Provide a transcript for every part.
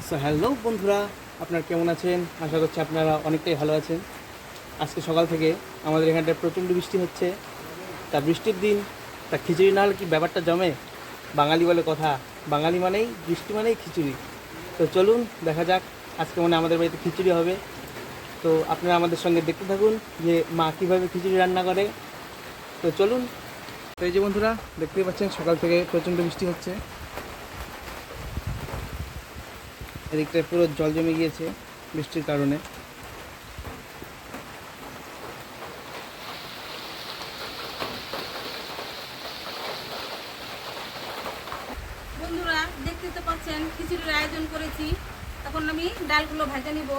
So hello বন্ধুরা, আপনারা কেমন আছেন? আশা করছি আপনারা অনেকটাই ভালো আছেন। আজকে সকাল থেকে আমাদের এখানটায় প্রচণ্ড বৃষ্টি হচ্ছে। তা বৃষ্টির দিন, তা খিচুড়ি না হলে কি ব্যাপারটা জমে? বাঙালি বলে কথা, বাঙালি মানেই বৃষ্টি মানেই খিচুড়ি। তো চলুন দেখা যাক, আজকে মনে হয় আমাদের বাড়িতে খিচুড়ি হবে। তো আপনারা আমাদের সঙ্গে দেখতে থাকুন যে মা কীভাবে খিচুড়ি রান্না করে। তো চলুন। তো এই যে বন্ধুরা, দেখতেই পাচ্ছেন সকাল থেকে প্রচণ্ড বৃষ্টি হচ্ছে। এদিকটায় পুরো জল জমে গিয়েছে বৃষ্টির কারণে। বন্ধুরা, দেখতে তো পাচ্ছেন খিচুড়ির আয়োজন করেছি। এখন আমি ডালগুলো ভেজে নিব।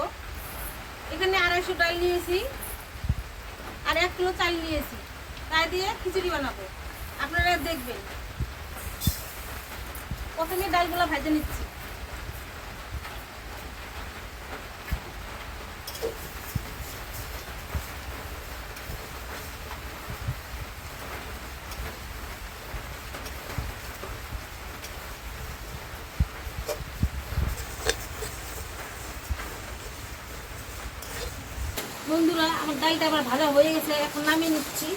এখানে 250 ডাল নিয়েছি আর 1 কিলো চাল নিয়েছি, তাই দিয়ে খিচুড়ি বানাবো। আপনারা দেখবেন। প্রথমে ডালগুলো ভেজে নিচ্ছি। বন্ধুরা, আমার ডালটা আবার ভাজা হয়ে গেছে, এখন নামিয়ে নিচ্ছি।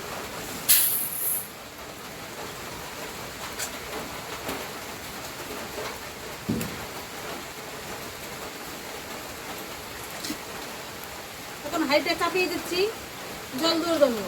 এখন হাঁড়িটা চাপিয়ে দিচ্ছি জল দেওয়ার জন্য।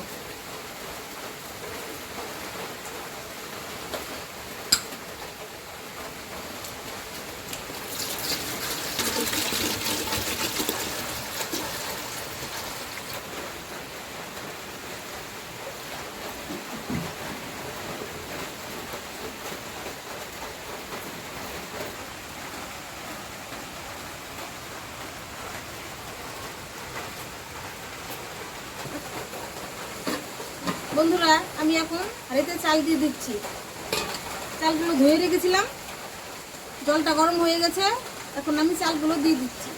বন্ধুরা, আমি এখন হাঁড়িতে চাল দিয়ে দিচ্ছি। চালগুলো ধুয়ে রেখেছিলাম, জলটা গরম হয়ে গেছে। এখন আমি চালগুলো দিয়ে দিচ্ছি।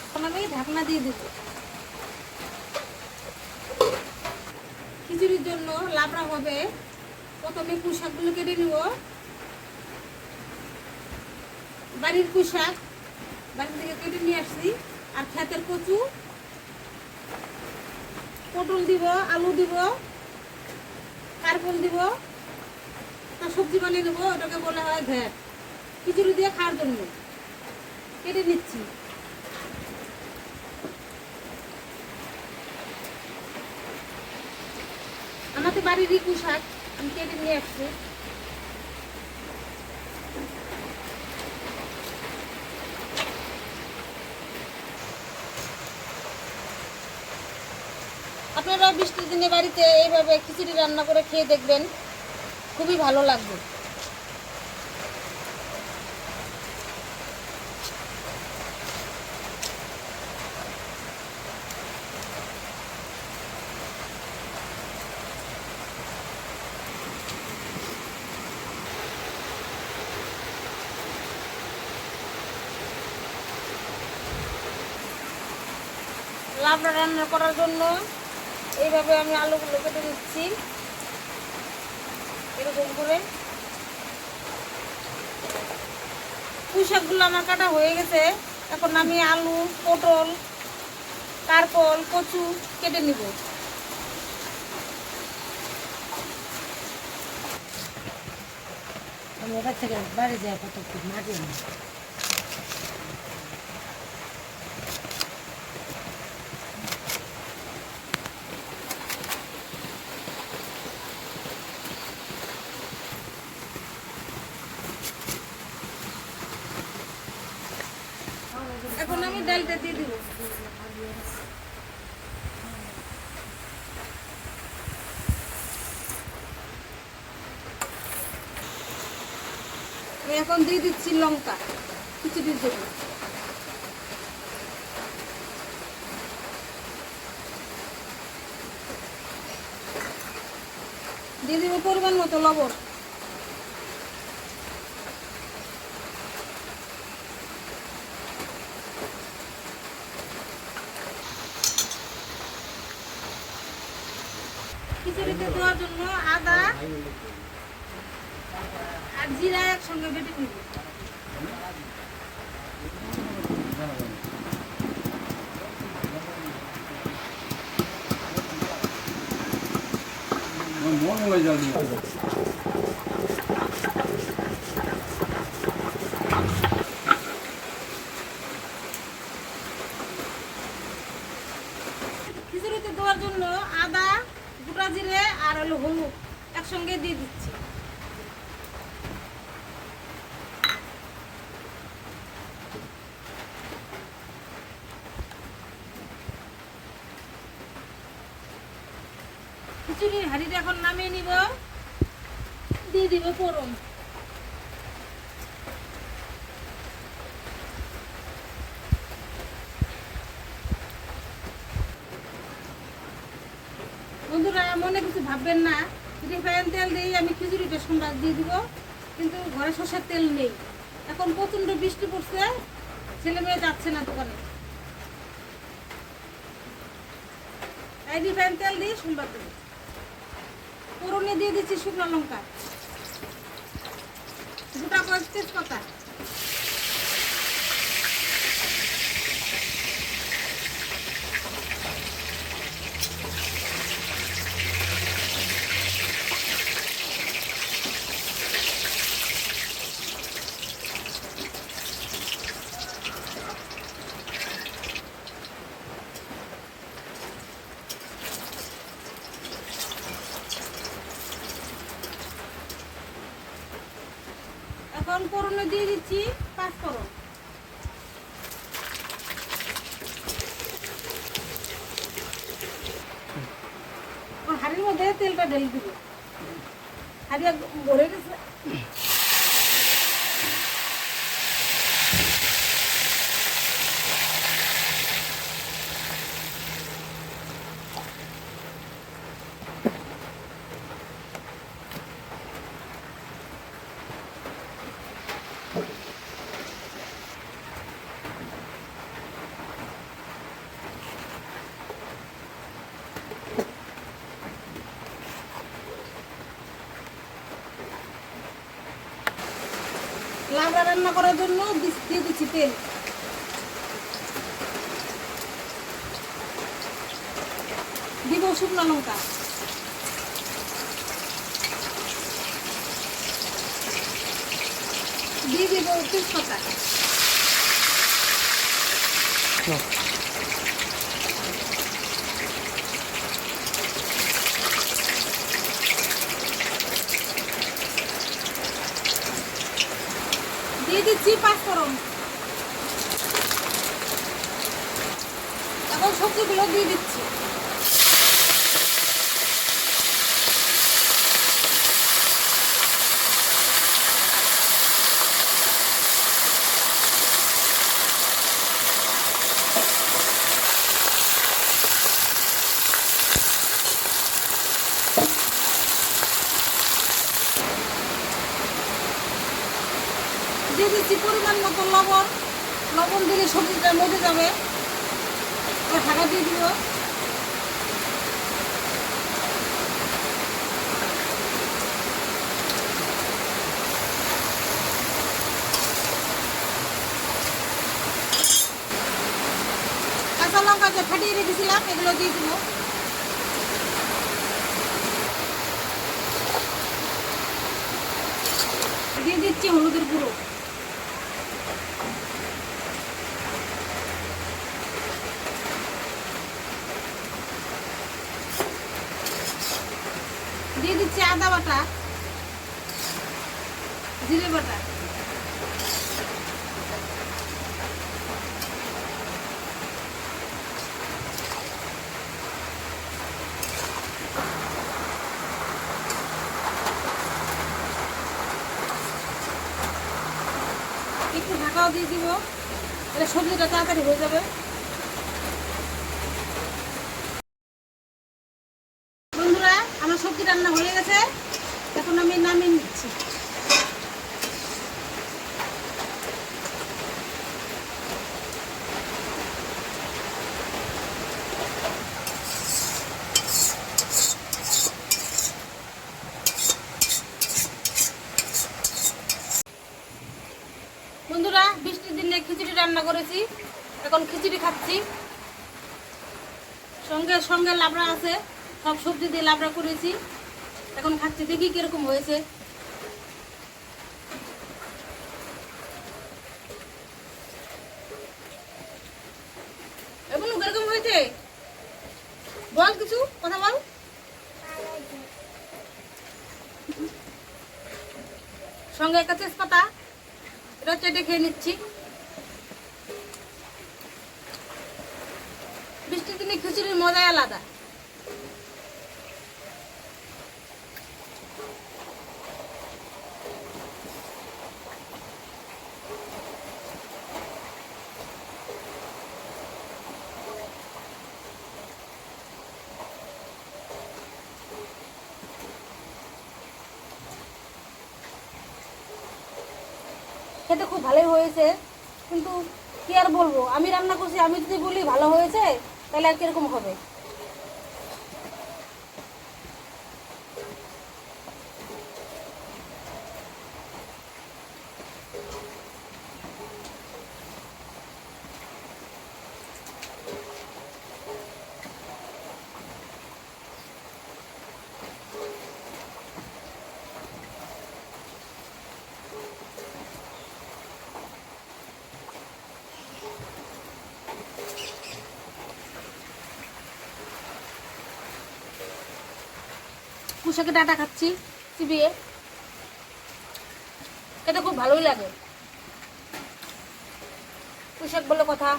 এখন আমি ঢাকনা দিয়ে দেবো। খিচুড়ির জন্য লাবড়া হবে। প্রথমে পুঁই শাকগুলো কেটে নিব। বাড়ির পুঁই শাক বাড়ি থেকে কেটে নিয়ে আসছি, আর ক্ষেতের কচু, পটল দিব, আলু দিব, কারকল দিব, তা সবজি বানিয়ে দেবো। ওটাকে বলা হয় ঘ্যাট, খিচুড়ি দিয়ে খাওয়ার জন্য। কেটে নিচ্ছি। আমাদের বাড়িরই পুঁই শাক আমি কেটে নিয়ে আসছি। আপনারা বৃষ্টির দিনে বাড়িতে এইভাবে খিচুড়ি রান্না করে খেয়ে দেখবেন, খুবই ভালো লাগবে। লাবড়া রান্না করার জন্য এইভাবে আমি আলুগুলো কেটে নিচ্ছি, এরকম করে। পুঁই শাকগুলো আমার কাটা হয়ে গেছে। এখন আমি আলু, পটল, কারকল, কচু কেটে নিব। আমি এবার থেকে বাড়ি যাই কত মাটি এখন আমি ডালটা দিয়ে দিব। আমি এখন দিয়ে দিচ্ছি লঙ্কা খিচুড়ির জন্য। দিয়ে দিব পরিমাণ মতো লবণ। খিচুড়িতে দেওয়ার জন্য আদা আর জিরা একসঙ্গে বেটে নিব। খিচুড়িতে দেওয়ার জন্য আদা, গোটা জিরে আর হলো হলুদ একসঙ্গে দিয়ে দিচ্ছি। খিচুড়ির হাঁড়িটা এখন নামিয়ে নিব, দিয়ে দিব ফোড়ন। বন্ধুরা মনে কিছু ভাববেন না, রিফাইন তেল দিয়ে আমি খিচুড়িটা সম্বাদ দিয়ে দিব, কিন্তু ঘরে সর্ষের তেল নেই। এখন প্রচণ্ড বৃষ্টি পড়ছে, ছেলে মেয়ে যাচ্ছে না দোকানে, তাই রিফাইন তেল দিয়ে সম্বাদ দেবো। ফোড়নে দিয়ে দিচ্ছি শুকনো লঙ্কা, গোটা কয়েক তেজপাতা, এখন ফোড়নে দিয়ে দিচ্ছি পাঁচফোড়ন। হাঁড়ির মধ্যে তেলটা ঢেলে দিব, হাঁড়ি ভরে গেছে। লাবড়া রান্না করার জন্য দিয়ে দিচ্ছি তেল, দিব শুকনো লঙ্কা, দিয়ে দিব তেজপাতা, দিয়ে দিচ্ছি পাঁচফোড়ন। এখন সবজিগুলো দিয়ে দিচ্ছি। দিয়ে দিচ্ছি পরিমাণ মতো লবণ, লবণ দিলে সবজিটা মজে যাবে, ঢাকা দিয়ে দিব। কাঁচা লঙ্কা যে ফাটিয়ে রেখেছিলাম এগুলো দিয়ে দিব। দিয়ে দিচ্ছি হলুদের গুঁড়ো, দিয়ে দিচ্ছি আদা বাটা, জিরে বাটা, একটু ঢাকাও দিয়ে দিব, এটা সবজিটা তাড়াতাড়ি হয়ে যাবে। বন্ধুরা আমার সবজি রান্না হয়ে গেছে, এখন আমি নামিয়ে নিচ্ছি। বন্ধুরা, বৃষ্টির দিনে খিচুড়ি রান্না করেছি, এখন খিচুড়ি খাচ্ছি। সঙ্গে সঙ্গে লাবড়া আছে, সব সবজি দিয়ে লাবড়া করেছি, এখন খাচ্ছি। দেখি কিরকম হয়েছে। এখন কিরকম হয়েছে বল, কিছু কথা বল। সঙ্গে একটা তেজপাতা, এটা চেটে খেয়ে নিচ্ছি। বৃষ্টির দিনে খিচুড়ির মজাই আলাদা। খেতে খুব ভালোই হয়েছে, কিন্তু কি আর বলবো, আমি রান্না করছি, আমি যদি বলি ভালো হয়েছে তাহলে আর কিরকম হবে। পুষাকে ডাটা খাচ্ছি চিবিয়ে, খেতে খুব ভালোই লাগে। পুষাক বলে কথা।